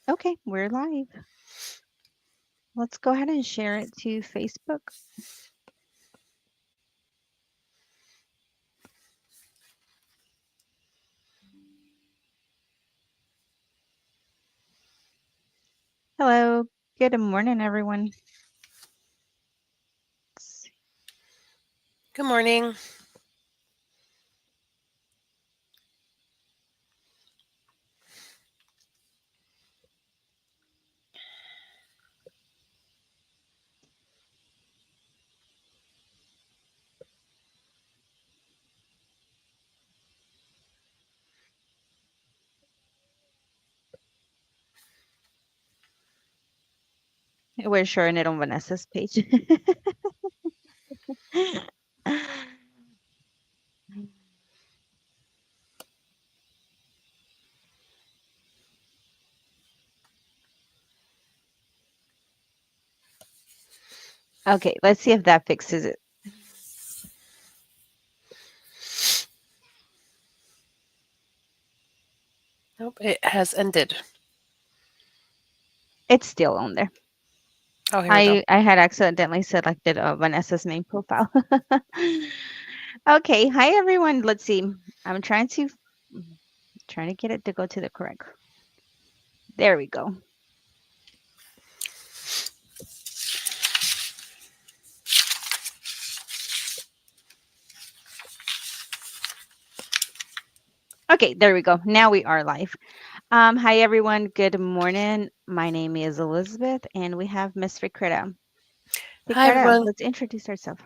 Okay, we're live. Let's go ahead and share it to Facebook. Hello. Good morning, everyone. Good morning. We're sharing it on Vanessa's page. Okay, let's see if that fixes it. Nope, it has ended. It's still on there. Oh, here we go. I had accidentally selected Vanessa's main profile. Okay, hi everyone. Let's see. I'm trying to get it to go to the correct. There we go. Okay, there we go. Now we are live. Hi everyone. Good morning. My name is Elizabeth, and we have Miss Ricarda. Hi, Ricarda, everyone. let's introduce ourselves.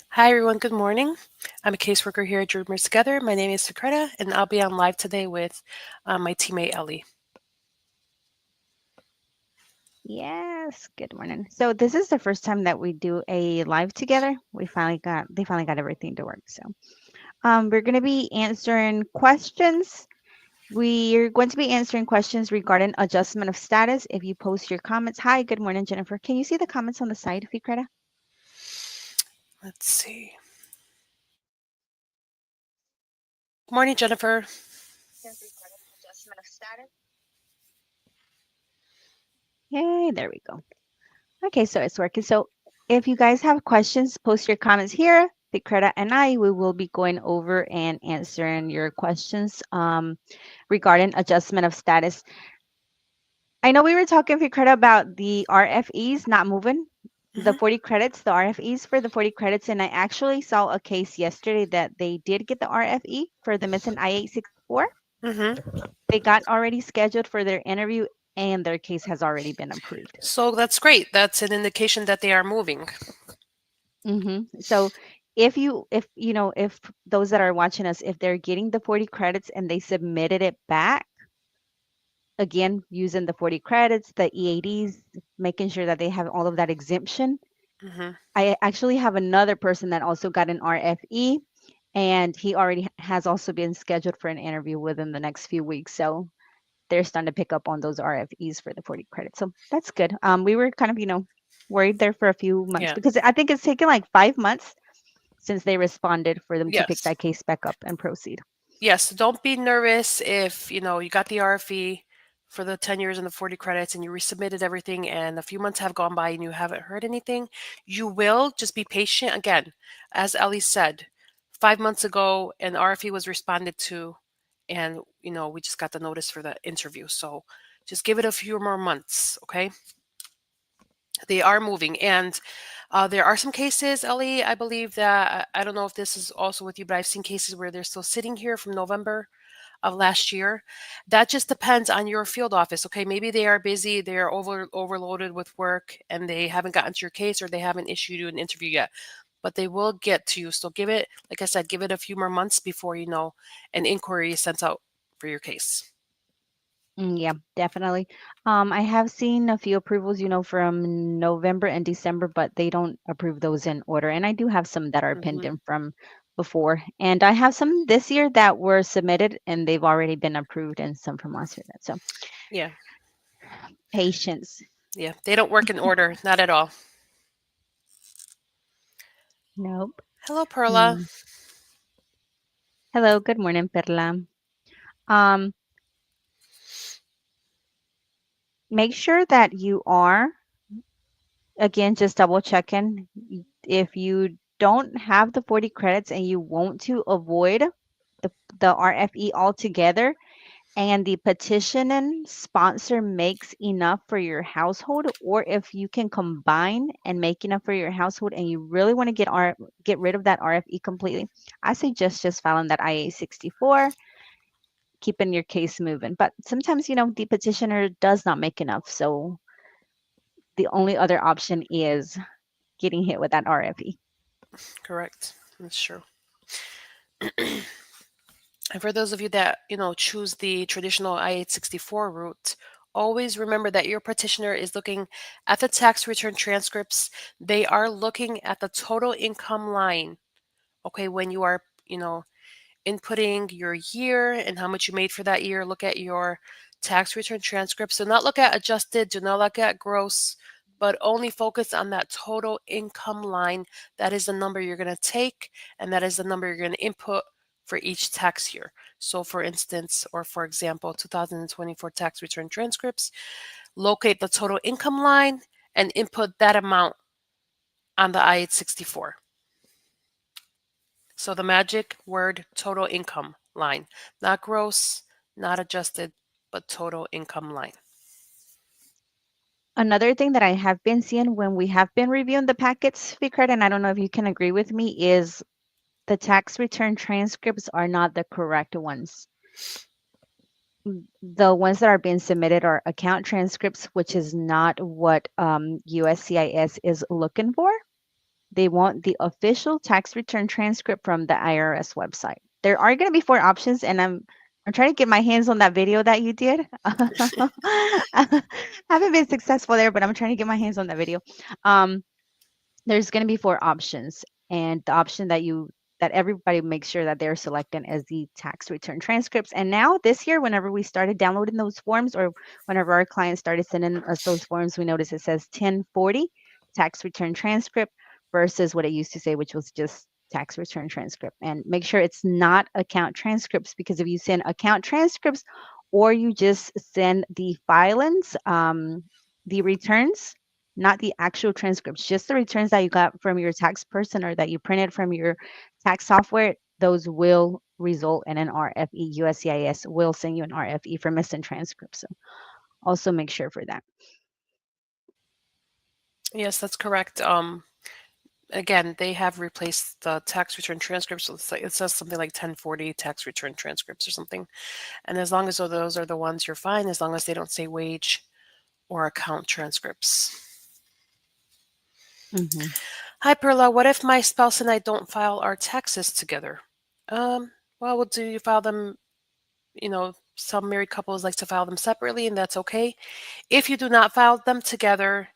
Hi, everyone. Good morning. I'm a caseworker here at Dreamers Together. My name is Sakreta, and I'll be on live today with my teammate Ellie. Yes, good morning. So this is the first time that we do a live together. They finally got everything to work. So we're gonna be answering questions. We're going to be answering questions regarding adjustment of status. If you post your comments, hi, good morning, Jennifer. Can you see the comments on the side, Fikreta? Let's see. Morning, Jennifer. Regarding adjustment of status. Yay, there we go. Okay, so it's working. So if you guys have questions, post your comments here. Fikreta and we will be going over and answering your questions regarding adjustment of status. I know we were talking, Fikreta, about the RFEs not moving, the hmm 40 credits, the RFEs for the 40 credits. And I actually saw a case yesterday that they did get the RFE for the missing I-864. hmm They got already scheduled for their interview and their case has already been approved. So that's great. That's an indication that they are moving. So if those that are watching us, if they're getting the 40 credits and they submitted it back, again, using the 40 credits, the EADs, making sure that they have all of that exemption. hmm I actually have another person that also got an RFE and he already has also been scheduled for an interview within the next few weeks. So they're starting to pick up on those RFEs for the 40 credits. So that's good. We were kind of, worried there for a few months Yeah. because I think it's taken like 5 months since they responded for them to pick Yes. that case back up and proceed. Yes. Don't be nervous if you got the RFE for the 10 years and the 40 credits and you resubmitted everything and a few months have gone by and you haven't heard anything. You will just be patient. Again, as Ellie said, 5 months ago an RFE was responded to, and we just got the notice for the interview. So just give it a few more months, okay? They are moving, and there are some cases, Ellie. I believe that I don't know if this is also with you, but I've seen cases where they're still sitting here from November of last year. That just depends on your field office. Okay, maybe they are busy, they are overloaded with work, and they haven't gotten to your case or they haven't issued you an interview yet. But they will get to you. So give it, like I said, give it a few more months before an inquiry is sent out for your case. Yeah, definitely. I have seen a few approvals, from November and December, but they don't approve those in order. And I do have some that are hmm pending from before. And I have some this year that were submitted and they've already been approved and some from last year. So Yeah, patience. yeah. They don't work in order, not at all. Nope. Hello, Perla. Mm. Hello, good morning, Perla. Um, make sure that you are, again, just double checking. If you don't have the 40 credits and you want to avoid the, the RFE altogether, and the petitioning sponsor makes enough for your household, or if you can combine and make enough for your household and you really want to get rid of that RFE completely, I suggest just filing that IA-64, keeping your case moving. But sometimes, the petitioner does not make enough, so the only other option is getting hit with that RFE. Correct. That's true. And for those of you that, choose the traditional I-864 route, always remember that your petitioner is looking at the tax return transcripts. They are looking at the total income line. Okay, when you are, inputting your year and how much you made for that year, look at your tax return transcripts. Do not look at adjusted, do not look at gross, but only focus on that total income line. That is the number you're going to take, and that is the number you're going to input for each tax year. So, for instance, or for example, 2024 tax return transcripts, locate the total income line and input that amount on the I-864. So the magic word total income line, not gross, not adjusted, but total income line. Another thing that I have been seeing when we have been reviewing the packets, Fikret, and I don't know if you can agree with me, is the tax return transcripts are not the correct ones. The ones that are being submitted are account transcripts, which is not what USCIS is looking for. They want the official tax return transcript from the IRS website. There are going to be four options, and I'm trying to get my hands on that video that you did. I haven't been successful there, but I'm trying to get my hands on that video. Um, there's going to be four options, and the option that everybody makes sure that they're selecting is the tax return transcripts. And now this year, whenever we started downloading those forms, or whenever our clients started sending us those forms, we noticed it says 1040 tax return transcript versus what it used to say, which was just tax return transcript. And make sure it's not account transcripts, because if you send account transcripts or you just send the filings, the returns, not the actual transcripts, just the returns that you got from your tax person or that you printed from your tax software, those will result in an RFE. USCIS will send you an RFE for missing transcripts. So also make sure for that. Yes, that's correct. Again, they have replaced the tax return transcripts. So it says something like 1040 tax return transcripts or something. And as long as those are the ones, you're fine, as long as they don't say wage or account transcripts. Hmm. Hi, Perla. What if my spouse and I don't file our taxes together? Well, do you file them? Some married couples like to file them separately, and that's okay. If you do not file them together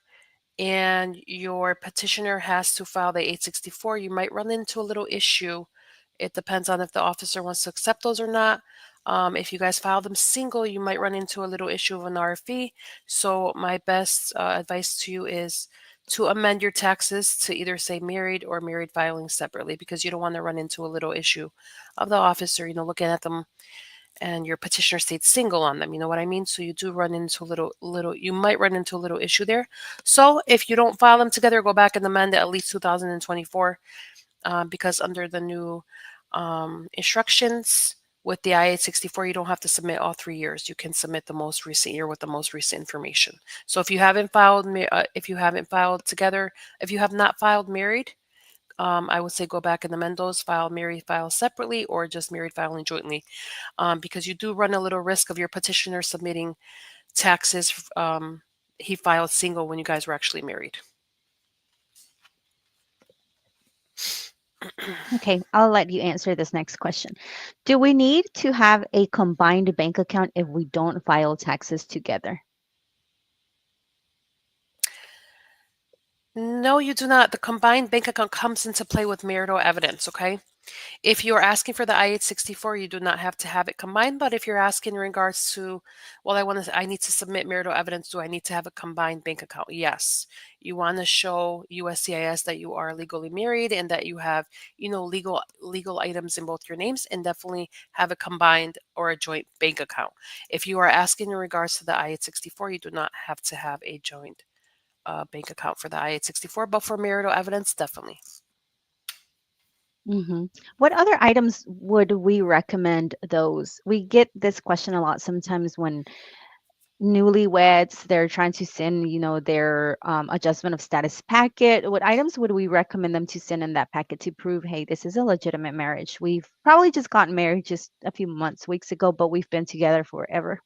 and your petitioner has to file the 864, you might run into a little issue. It depends on if the officer wants to accept those or not. If you guys file them single, you might run into a little issue of an RFE. So, my best advice to you is to amend your taxes to either say married or married filing separately, because you don't want to run into a little issue of the officer, looking at them and your petitioner stayed single on them. You know what I mean? So you do run into you might run into a little issue there. So if you don't file them together, go back and amend it at least 2024, because under the new instructions with the I-864, you don't have to submit all 3 years. You can submit the most recent year with the most recent information. So if you haven't filed, together, if you have not filed married, I would say go back and amend those, file married file separately, or just married filing jointly, because you do run a little risk of your petitioner submitting taxes. He filed single when you guys were actually married. Okay, I'll let you answer this next question. Do we need to have a combined bank account if we don't file taxes together? No, you do not. The combined bank account comes into play with marital evidence, okay? If you're asking for the I-864, you do not have to have it combined, but if you're asking in regards to, well, I need to submit marital evidence, do I need to have a combined bank account? Yes. You want to show USCIS that you are legally married and that you have, legal items in both your names, and definitely have a combined or a joint bank account. If you are asking in regards to the I-864, you do not have to have a joint bank account for the I-864, but for marital evidence, definitely. Hmm. What other items would we recommend those? We get this question a lot sometimes when newlyweds they're trying to send, their adjustment of status packet. What items would we recommend them to send in that packet to prove, hey, this is a legitimate marriage? We've probably just gotten married just a few months, weeks ago, but we've been together forever.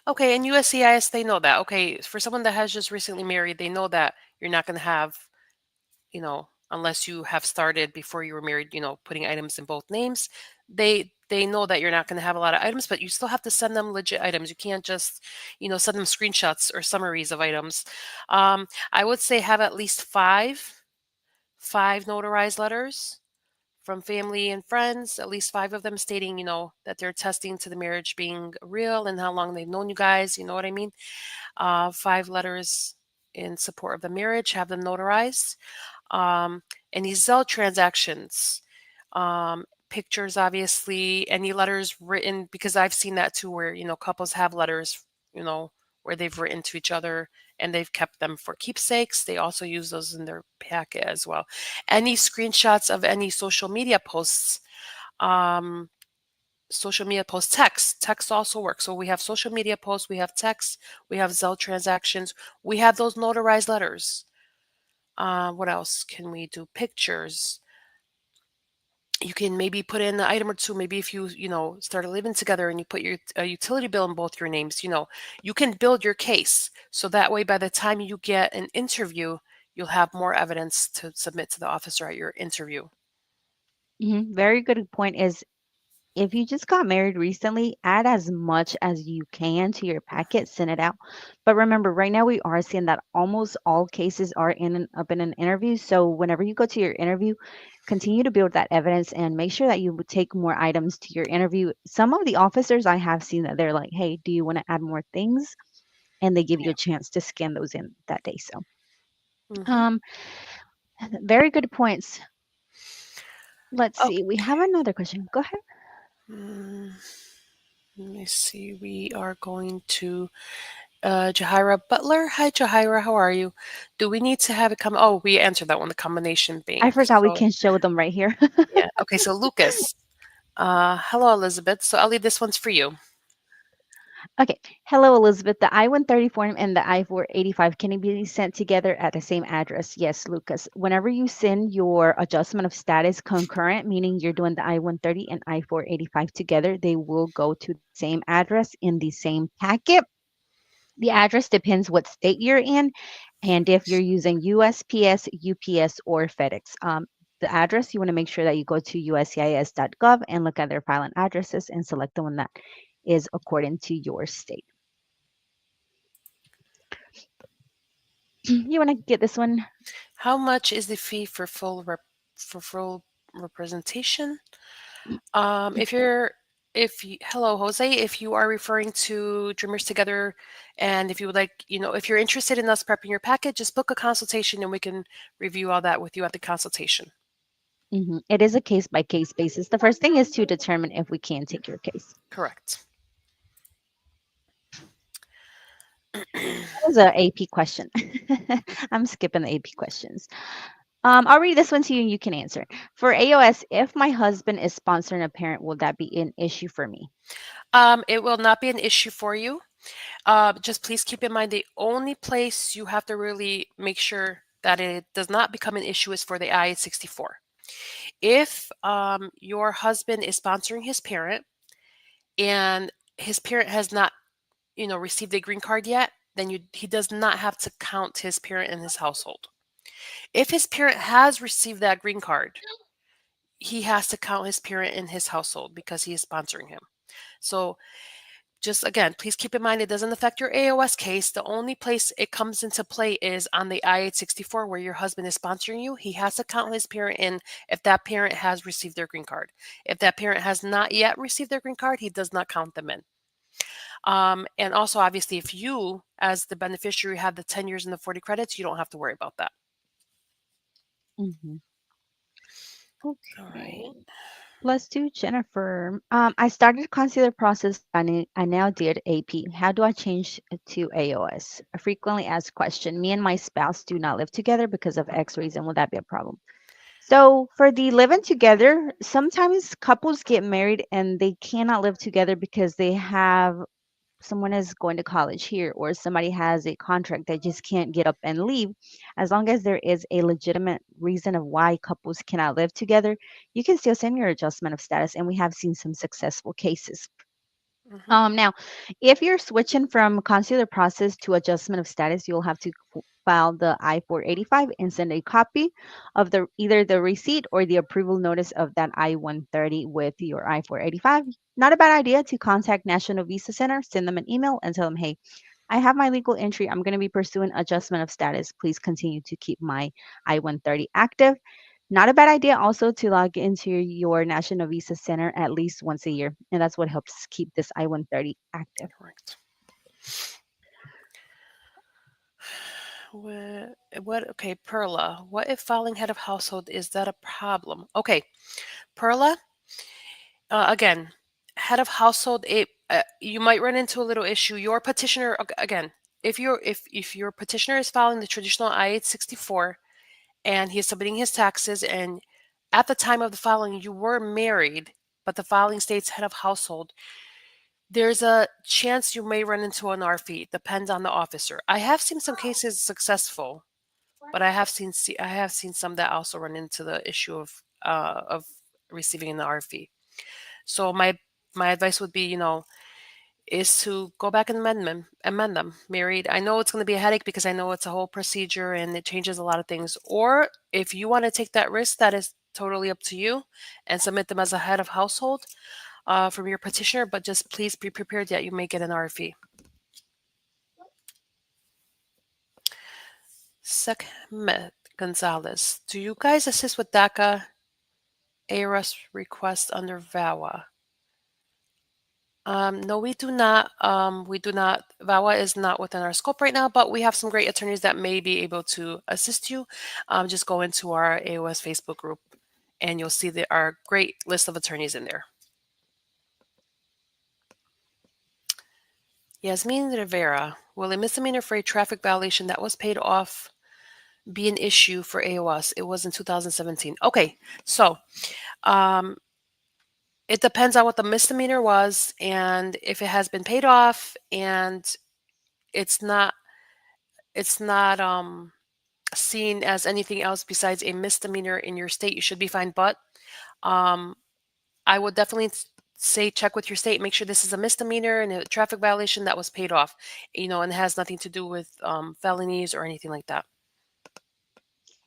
Okay, and USCIS, they know that. Okay, for someone that has just recently married, they know that you're not going to have, unless you have started before you were married, putting items in both names. They know that you're not going to have a lot of items, but you still have to send them legit items. You can't just, send them screenshots or summaries of items. I would say have at least five notarized letters from family and friends, at least five of them stating, that they're attesting to the marriage being real and how long they've known you guys. You know what I mean? Five letters in support of the marriage, have them notarized. Um, any Zelle transactions, pictures, obviously, any letters written, because I've seen that too, where, couples have letters, you know, where they've written to each other and they've kept them for keepsakes. They also use those in their packet as well. Any screenshots of any um, social media posts, text also works. So we have social media posts, we have text, we have Zelle transactions, we have those notarized letters. What else can we do? Pictures. You can maybe put in an item or two. Maybe if you started living together and you put your utility bill in both your names, you can build your case. So that way, by the time you get an interview, you'll have more evidence to submit to the officer at your interview. Very good point is, if you just got married recently, add as much as you can to your packet, send it out. But remember, right now we are seeing that almost all cases are up in an interview. So whenever you go to your interview, continue to build that evidence and make sure that you would take more items to your interview. Some of the officers I have seen that they're like, hey, do you want to add more things? And they give you Yeah. a chance to scan those in that day. So, Hmm. um, very good points. Let's Oh, see. We have another question. Go ahead. mm, let me see. We are going to Jahira Butler. Hi, Jahira. How are you? Do we need to have it come? Oh, we answered that one, the combination I bank. forgot we So, can show them right here. yeah. Okay, so Lucas. Hello, Elizabeth. So, Ellie, this one's for you. Okay. Hello, Elizabeth. The I-130 form and the I-485 can be sent together at the same address. Yes, Lucas. Whenever you send your adjustment of status concurrent, meaning you're doing the I-130 and I-485 together, they will go to the same address in the same packet. The address depends what state you're in and if you're using USPS, UPS, or FedEx. The address, you want to make sure that you go to uscis.gov and look at their filing addresses and select the one that is according to your state. You want to get this one? How much is the fee for full representation? If you're if you, hello Jose, if you are referring to Dreamers Together, and if you would like, if you're interested in us prepping your packet, just book a consultation and we can review all that with you at the consultation. It is a case by case basis. The first thing is to determine if we can take your case. Correct. That was a AP question. I'm skipping the AP questions. I'll read this one to you and you can answer. For AOS, if my husband is sponsoring a parent, will that be an issue for me? It will not be an issue for you. Just please keep in mind the only place you have to really make sure that it does not become an issue is for the I-64. If your husband is sponsoring his parent and his parent has not, received a green card yet, then he does not have to count his parent in his household. If his parent has received that green card, he has to count his parent in his household because he is sponsoring him. So Just again, please keep in mind it doesn't affect your AOS case. The only place it comes into play is on the I-864 where your husband is sponsoring you. He has to count his parent in if that parent has received their green card. If that parent has not yet received their green card, he does not count them in. And also, obviously, if you, as the beneficiary, have the 10 years and the 40 credits, you don't have to worry about that. Hmm. All Okay. right. Plus two, Jennifer. I started concealer process and I now did AP. How do I change to AOS? A frequently asked question. Me and my spouse do not live together because of X reason. Would that be a problem? So for the living together, sometimes couples get married and they cannot live together because they have someone is going to college here or somebody has a contract that just can't get up and leave. As long as there is a legitimate reason of why couples cannot live together, you can still send your adjustment of status, and we have seen some successful cases. Hmm. Now, if you're switching from consular process to adjustment of status, you'll have to file the I-485 and send a copy of the either the receipt or the approval notice of that I-130 with your I-485. Not a bad idea to contact National Visa Center, send them an email, and tell them, hey, I have my legal entry. I'm going to be pursuing adjustment of status. Please continue to keep my I-130 active. Not a bad idea also to log into your National Visa Center at least once a year. And that's what helps keep this I-130 active. Correct. What, okay, Perla, what if filing head of household, is that a problem? Okay, Perla, again, head of household, you might run into a little issue. Your petitioner, again, if your petitioner is filing the traditional I-864 and he's submitting his taxes, and at the time of the filing you were married, but the filing states head of household, there's a chance you may run into an R fee. Depends on the officer. I have seen some cases successful, but I have seen some that also run into the issue of receiving an R fee. So my advice would be, is to go back and amend them. Married, I know it's going to be a headache because I know it's a whole procedure and it changes a lot of things. Or if you want to take that risk, that is totally up to you, and submit them as a head of household from your petitioner. But just please be prepared that you may get an RFE. Sekhmet Gonzalez, do you guys assist with DACA ARS requests under VAWA? No, we do not. We do not. VAWA is not within our scope right now, but we have some great attorneys that may be able to assist you. Just go into our AOS Facebook group and you'll see our great list of attorneys in there. Yasmin Rivera, will a misdemeanor for a traffic violation that was paid off be an issue for AOS? It was in 2017. Okay, so um, it depends on what the misdemeanor was and if it has been paid off and it's not it's not seen as anything else besides a misdemeanor in your state, you should be fine. But um, I would definitely say check with your state, make sure this is a misdemeanor and a traffic violation that was paid off, and it has nothing to do with felonies or anything like that.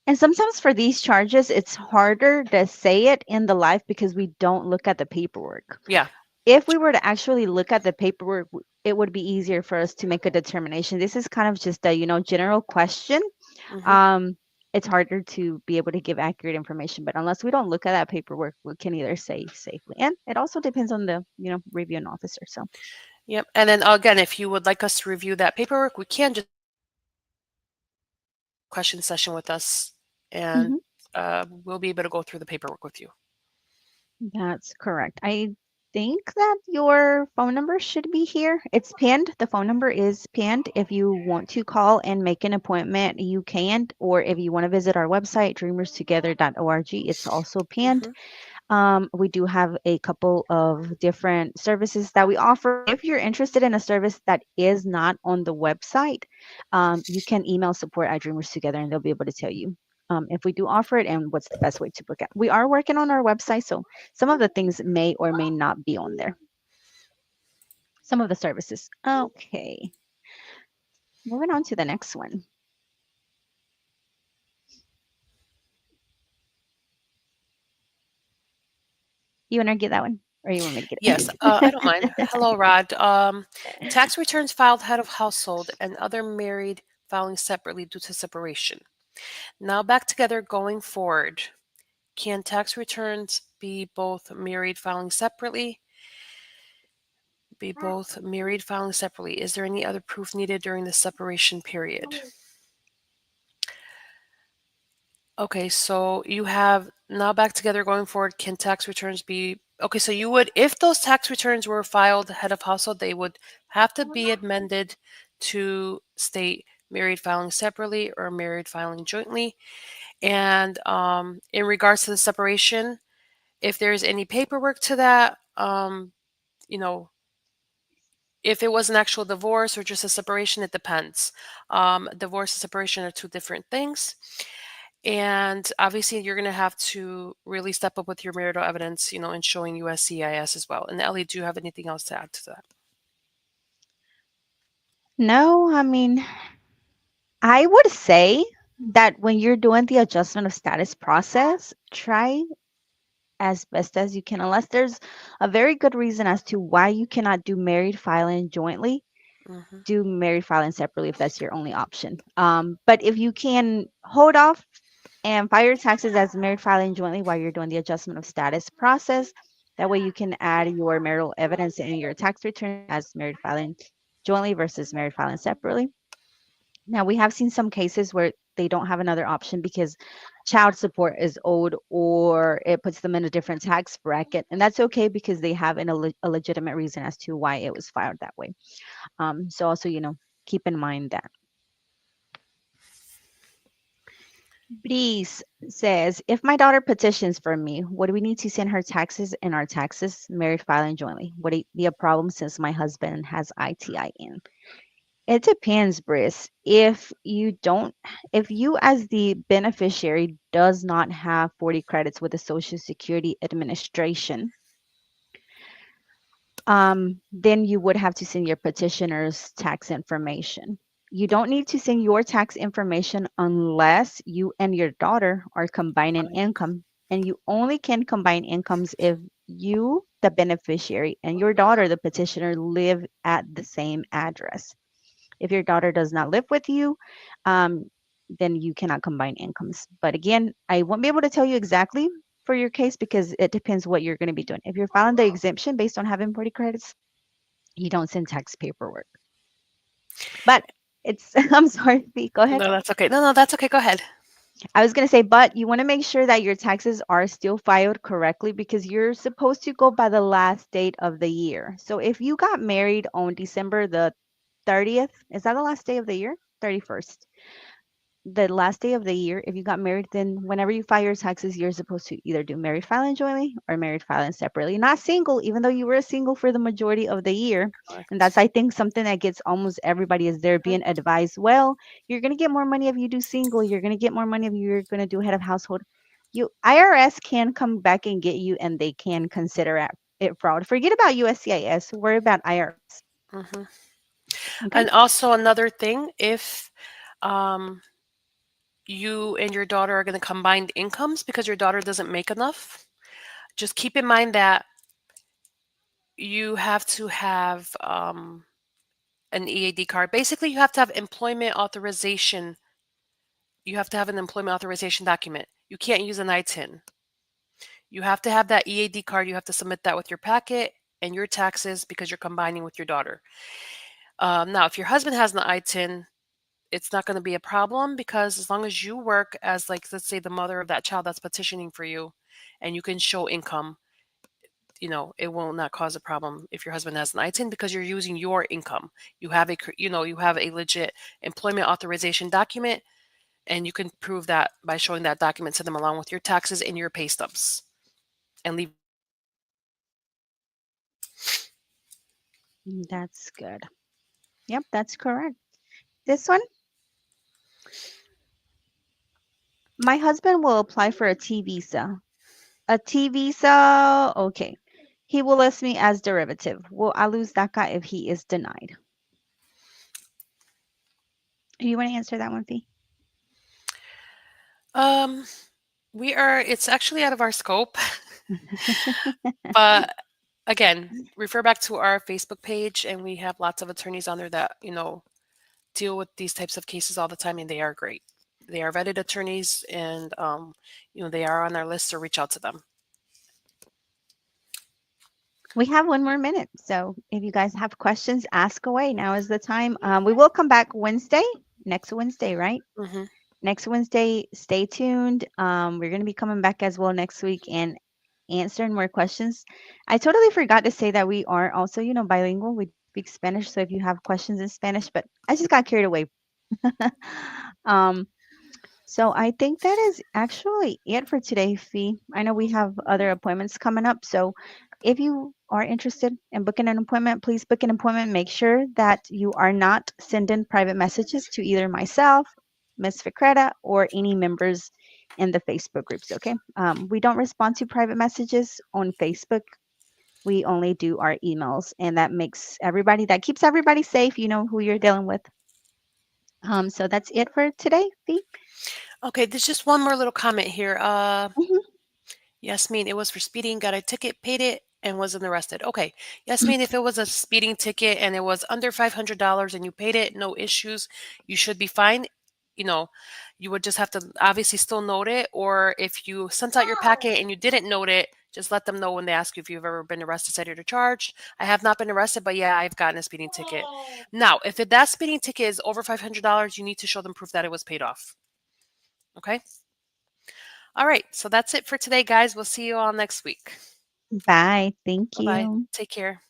And sometimes for these charges, it's harder to say it in the live because we don't look at the paperwork. Yeah. If we were to actually look at the paperwork, it would be easier for us to make a determination. This is kind of just a, general question. Hmm. Um, it's harder to be able to give accurate information, but unless we don't look at that paperwork, we can either say safely. And it also depends on the, reviewing officer. So, Yep. And then again, if you would like us to review that paperwork, we can just question session with us, and mhm, we'll be able to go through the paperwork with you. that's correct. I think that your phone number should be here. It's pinned. The phone number is pinned. If you want to call and make an appointment, you can. Or if you want to visit our website, dreamerstogether.org, it's also pinned. Hmm. We do have a couple of different services that we offer. If you're interested in a service that is not on the website, you can email support at Dreamers Together and they'll be able to tell you if we do offer it and what's the best way to book it. We are working on our website, so some of the things may or may not be on there. Some of the services. Okay, moving on to the next one. You want to get that one? Or you want me to get Yes, I don't mind. it? Hello, Rod. Tax returns filed head of household and other married filing separately due to separation. Now back together going forward. Can tax returns be both married filing separately? Be both married filing separately. Is there any other proof needed during the separation period? Okay, so you have now back together going forward. Can tax returns be okay? So you would, if those tax returns were filed head of household, they would have to be amended to state married filing separately or married filing jointly. And in regards to the separation, if there's any paperwork to that, you know, if it was an actual divorce or just a separation, it depends. Divorce and separation are two different things. And obviously, you're going to have to really step up with your marital evidence, and showing USCIS as well. And Ellie, do you have anything else to add to that? No, I mean, I would say that when you're doing the adjustment of status process, try as best as you can, unless there's a very good reason as to why you cannot do married filing jointly, Hmm. do married filing separately if that's your only option. But if you can hold off and file your taxes as married filing jointly while you're doing the adjustment of status process, that way you can add your marital evidence in your tax return as married filing jointly versus married filing separately. Now, we have seen some cases where they don't have another option because child support is owed or it puts them in a different tax bracket. And that's okay because they have a legitimate reason as to why it was filed that way. So also, keep in mind that. Breeze says, if my daughter petitions for me, what do we need to send her taxes and our taxes married filing jointly? Would it be a problem since my husband has ITIN? It depends, Briss. If you as the beneficiary does not have 40 credits with the Social Security Administration, then you would have to send your petitioner's tax information. You don't need to send your tax information unless you and your daughter are combining income, and you only can combine incomes if you, the beneficiary, and your daughter, the petitioner, live at the same address. If your daughter does not live with you, um, then you cannot combine incomes. But again, I won't be able to tell you exactly for your case because it depends what you're going to be doing. If you're filing the exemption based on having 40 credits, you don't send tax paperwork. But it's, I'm sorry, Fee, go ahead. No, that's okay. No, no, that's okay. Go ahead. I was going to say, but you want to make sure that your taxes are still filed correctly because you're supposed to go by the last date of the year. So if you got married on December the 30th, is that the last day of the year? 31st. The last day of the year, if you got married, then whenever you file your taxes, you're supposed to either do married filing jointly or married filing separately. Not single, even though you were single for the majority of the year. And that's, Correct. I think, something that gets almost everybody is they're being advised, well, you're going to get more money if you do single. You're going to get more money if you're going to do head of household. You IRS can come back and get you, and they can consider it fraud. Forget about USCIS. Worry about IRS. Hmm. Okay. And also another thing, if um, you and your daughter are going to combine incomes because your daughter doesn't make enough, just keep in mind that you have to have an EAD card. Basically, you have to have employment authorization. You have to have an employment authorization document. You can't use an ITIN. You have to have that EAD card. You have to submit that with your packet and your taxes because you're combining with your daughter. Now, if your husband has an ITIN, it's not going to be a problem because as long as you work as, like, let's say, the mother of that child that's petitioning for you, and you can show income, it will not cause a problem if your husband has an ITIN because you're using your income. You have a legit employment authorization document, and you can prove that by showing that document to them along with your taxes and your pay stubs, and leave. That's good. Yep, that's correct. This one, my husband will apply for a T visa. A T visa, okay. He will list me as derivative. Will I lose DACA if he is denied? Do you want to answer that one, Fee? Um, it's actually out of our scope, but Again, refer back to our Facebook page, and we have lots of attorneys on there that, deal with these types of cases all the time, and they are great. They are vetted attorneys, and they are on our list, so reach out to them. We have one more minute. So if you guys have questions, ask away. Now is the time. We will come back Wednesday, next Wednesday, right? Hmm. Next Wednesday, stay tuned. We're going to be coming back as well next week and answering more questions. I totally forgot to say that we are also, bilingual. We speak Spanish. So if you have questions in Spanish, but I just got carried away. um, so I think that is actually it for today, Fee. I know we have other appointments coming up. So if you are interested in booking an appointment, please book an appointment. Make sure that you are not sending private messages to either myself, Miss Ficreta, or any members in the Facebook groups. Okay. We don't respond to private messages on Facebook. We only do our emails, and that keeps everybody safe. You know who you're dealing with. So that's it for today, Fee. Okay, there's just one more little comment here. Mhm. Yasmin, it was for speeding, got a ticket, paid it, and wasn't arrested. Okay. Yasmin, if it was a speeding ticket and it was under $500 and you paid it, no issues, you should be fine. You know, you would just have to obviously still note it. Or if you sent out your packet and you didn't note it, just let them know when they ask you if you've ever been arrested, said you're charged. I have not been arrested, but yeah, I've gotten a speeding ticket. Now, if that speeding ticket is over $500, you need to show them proof that it was paid off. Okay. All right. So that's it for today, guys. We'll see you all next week. Bye. Thank Bye bye. you. Take care.